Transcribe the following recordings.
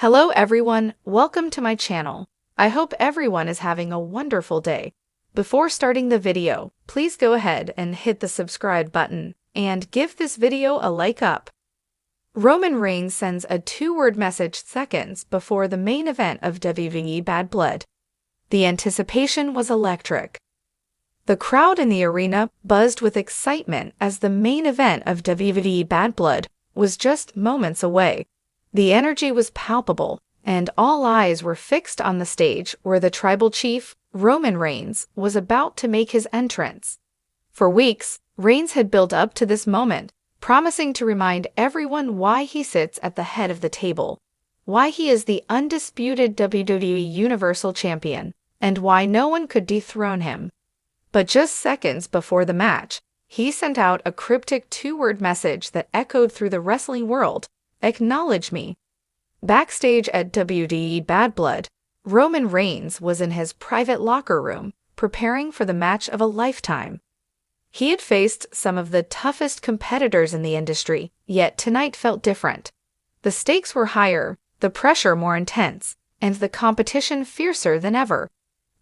Hello everyone, welcome to my channel. I hope everyone is having a wonderful day. Before starting the video, please go ahead and hit the subscribe button and give this video a like up. Roman Reigns sends a two-word message seconds before the main event of WWE Bad Blood. The anticipation was electric. The crowd in the arena buzzed with excitement as the main event of WWE Bad Blood was just moments away. The energy was palpable, and all eyes were fixed on the stage where the tribal chief, Roman Reigns, was about to make his entrance. For weeks, Reigns had built up to this moment, promising to remind everyone why he sits at the head of the table, why he is the undisputed WWE Universal Champion, and why no one could dethrone him. But just seconds before the match, he sent out a cryptic two-word message that echoed through the wrestling world: "Acknowledge me." Backstage at WWE Bad Blood, Roman Reigns was in his private locker room, preparing for the match of a lifetime. He had faced some of the toughest competitors in the industry, yet tonight felt different. The stakes were higher, the pressure more intense, and the competition fiercer than ever.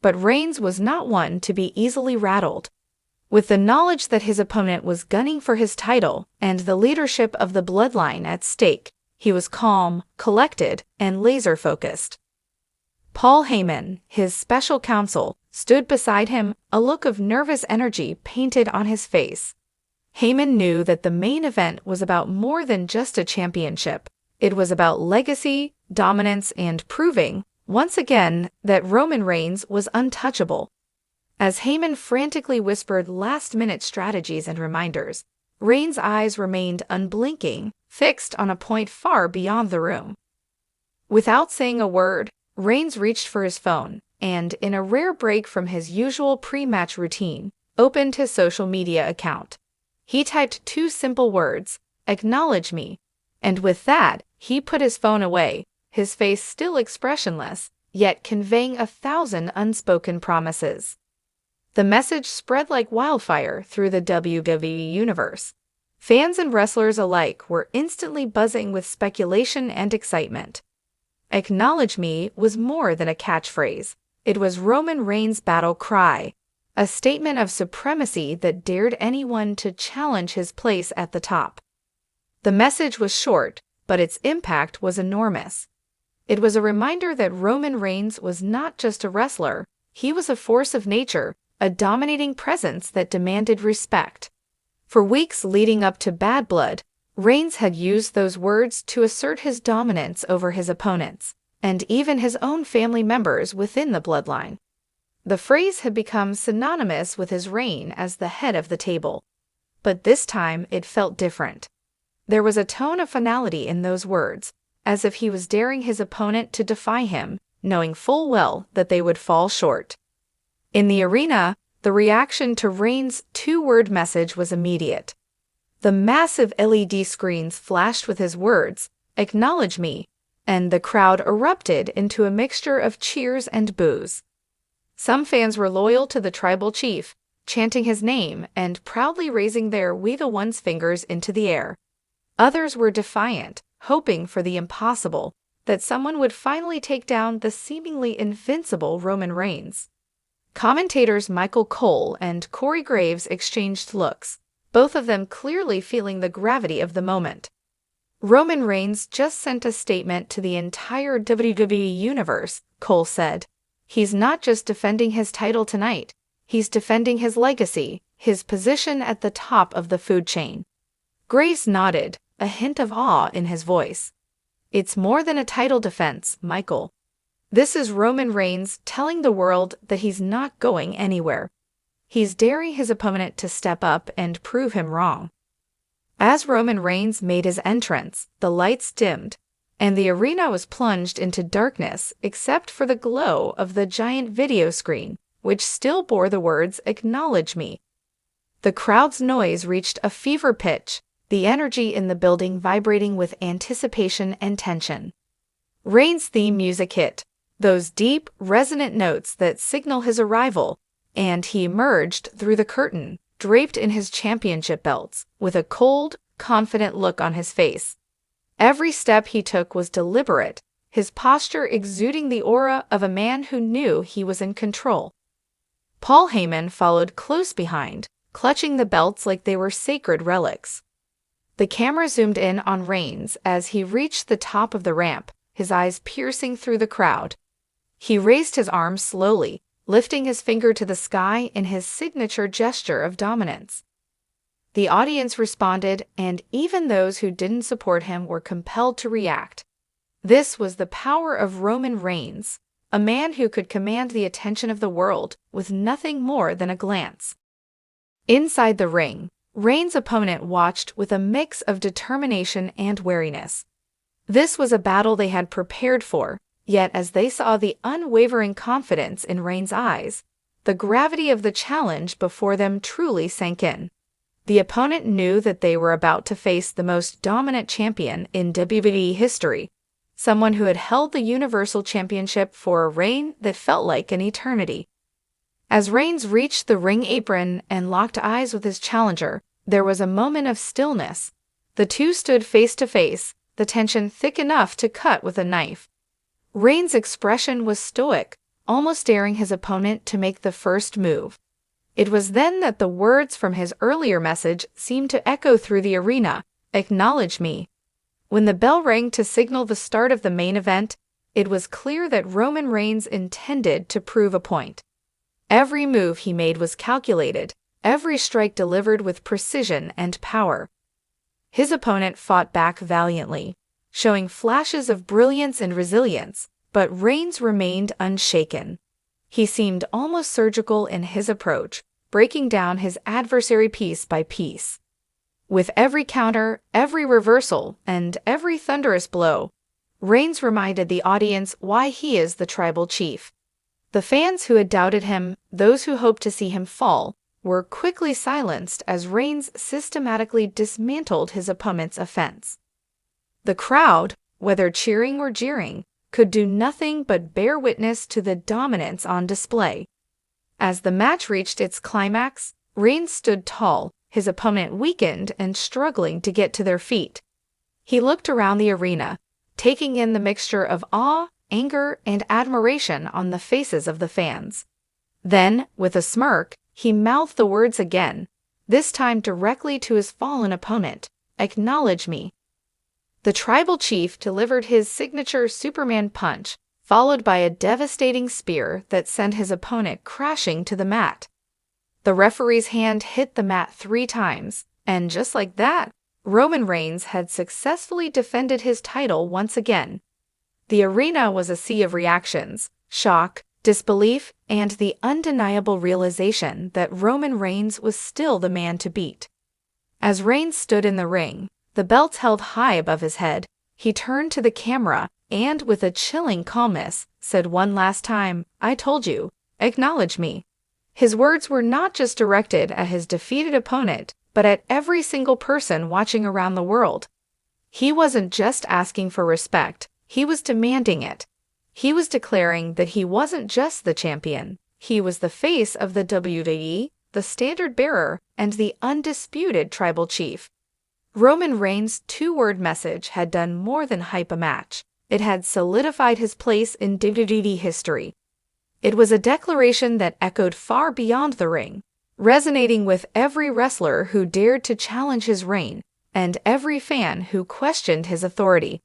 But Reigns was not one to be easily rattled. With the knowledge that his opponent was gunning for his title and the leadership of the bloodline at stake, he was calm, collected, and laser-focused. Paul Heyman, his special counsel, stood beside him, a look of nervous energy painted on his face. Heyman knew that the main event was about more than just a championship. It was about legacy, dominance, and proving, once again, that Roman Reigns was untouchable. As Heyman frantically whispered last-minute strategies and reminders, Reigns' eyes remained unblinking, fixed on a point far beyond the room. Without saying a word, Reigns reached for his phone and, in a rare break from his usual pre-match routine, opened his social media account. He typed two simple words: "Acknowledge me," and with that, he put his phone away, his face still expressionless, yet conveying 1,000 unspoken promises. The message spread like wildfire through the WWE universe. Fans and wrestlers alike were instantly buzzing with speculation and excitement. "Acknowledge me" was more than a catchphrase. It was Roman Reigns' battle cry, a statement of supremacy that dared anyone to challenge his place at the top. The message was short, but its impact was enormous. It was a reminder that Roman Reigns was not just a wrestler, he was a force of nature, a dominating presence that demanded respect. For weeks leading up to Bad Blood, Reigns had used those words to assert his dominance over his opponents, and even his own family members within the bloodline. The phrase had become synonymous with his reign as the head of the table. But this time it felt different. There was a tone of finality in those words, as if he was daring his opponent to defy him, knowing full well that they would fall short. In the arena, the reaction to Reigns' two-word message was immediate. The massive LED screens flashed with his words, "Acknowledge me," and the crowd erupted into a mixture of cheers and boos. Some fans were loyal to the tribal chief, chanting his name and proudly raising their "We the Ones" fingers into the air. Others were defiant, hoping for the impossible, that someone would finally take down the seemingly invincible Roman Reigns. Commentators Michael Cole and Corey Graves exchanged looks, both of them clearly feeling the gravity of the moment. "Roman Reigns just sent a statement to the entire WWE universe," Cole said. "He's not just defending his title tonight, he's defending his legacy, his position at the top of the food chain." Graves nodded, a hint of awe in his voice. "It's more than a title defense, Michael. This is Roman Reigns telling the world that he's not going anywhere. He's daring his opponent to step up and prove him wrong." As Roman Reigns made his entrance, the lights dimmed, and the arena was plunged into darkness except for the glow of the giant video screen, which still bore the words "Acknowledge me." The crowd's noise reached a fever pitch, the energy in the building vibrating with anticipation and tension. Reigns' theme music hit, those deep, resonant notes that signal his arrival, and he emerged through the curtain, draped in his championship belts, with a cold, confident look on his face. Every step he took was deliberate, his posture exuding the aura of a man who knew he was in control. Paul Heyman followed close behind, clutching the belts like they were sacred relics. The camera zoomed in on Reigns as he reached the top of the ramp, his eyes piercing through the crowd. He raised his arm slowly, lifting his finger to the sky in his signature gesture of dominance. The audience responded, and even those who didn't support him were compelled to react. This was the power of Roman Reigns, a man who could command the attention of the world with nothing more than a glance. Inside the ring, Reigns' opponent watched with a mix of determination and wariness. This was a battle they had prepared for, yet as they saw the unwavering confidence in Reigns' eyes, the gravity of the challenge before them truly sank in. The opponent knew that they were about to face the most dominant champion in WWE history, someone who had held the Universal Championship for a reign that felt like an eternity. As Reigns reached the ring apron and locked eyes with his challenger, there was a moment of stillness. The two stood face to face, the tension thick enough to cut with a knife. Reigns' expression was stoic, almost daring his opponent to make the first move. It was then that the words from his earlier message seemed to echo through the arena, "Acknowledge me." When the bell rang to signal the start of the main event, it was clear that Roman Reigns intended to prove a point. Every move he made was calculated, every strike delivered with precision and power. His opponent fought back valiantly, showing flashes of brilliance and resilience, but Reigns remained unshaken. He seemed almost surgical in his approach, breaking down his adversary piece by piece. With every counter, every reversal, and every thunderous blow, Reigns reminded the audience why he is the tribal chief. The fans who had doubted him, those who hoped to see him fall, were quickly silenced as Reigns systematically dismantled his opponent's offense. The crowd, whether cheering or jeering, could do nothing but bear witness to the dominance on display. As the match reached its climax, Reigns stood tall, his opponent weakened and struggling to get to their feet. He looked around the arena, taking in the mixture of awe, anger, and admiration on the faces of the fans. Then, with a smirk, he mouthed the words again, this time directly to his fallen opponent, "Acknowledge me." The tribal chief delivered his signature Superman punch, followed by a devastating spear that sent his opponent crashing to the mat. The referee's hand hit the mat 3 times, and just like that, Roman Reigns had successfully defended his title once again. The arena was a sea of reactions, shock, disbelief, and the undeniable realization that Roman Reigns was still the man to beat. As Reigns stood in the ring, the belts held high above his head, he turned to the camera and, with a chilling calmness, said one last time, "I told you, acknowledge me." His words were not just directed at his defeated opponent, but at every single person watching around the world. He wasn't just asking for respect, he was demanding it. He was declaring that he wasn't just the champion, he was the face of the WWE, the standard bearer, and the undisputed tribal chief. Roman Reigns' 2-word message had done more than hype a match. It had solidified his place in WWE history. It was a declaration that echoed far beyond the ring, resonating with every wrestler who dared to challenge his reign and every fan who questioned his authority.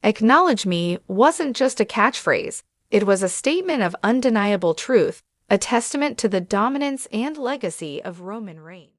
"Acknowledge me" wasn't just a catchphrase, it was a statement of undeniable truth, a testament to the dominance and legacy of Roman Reigns.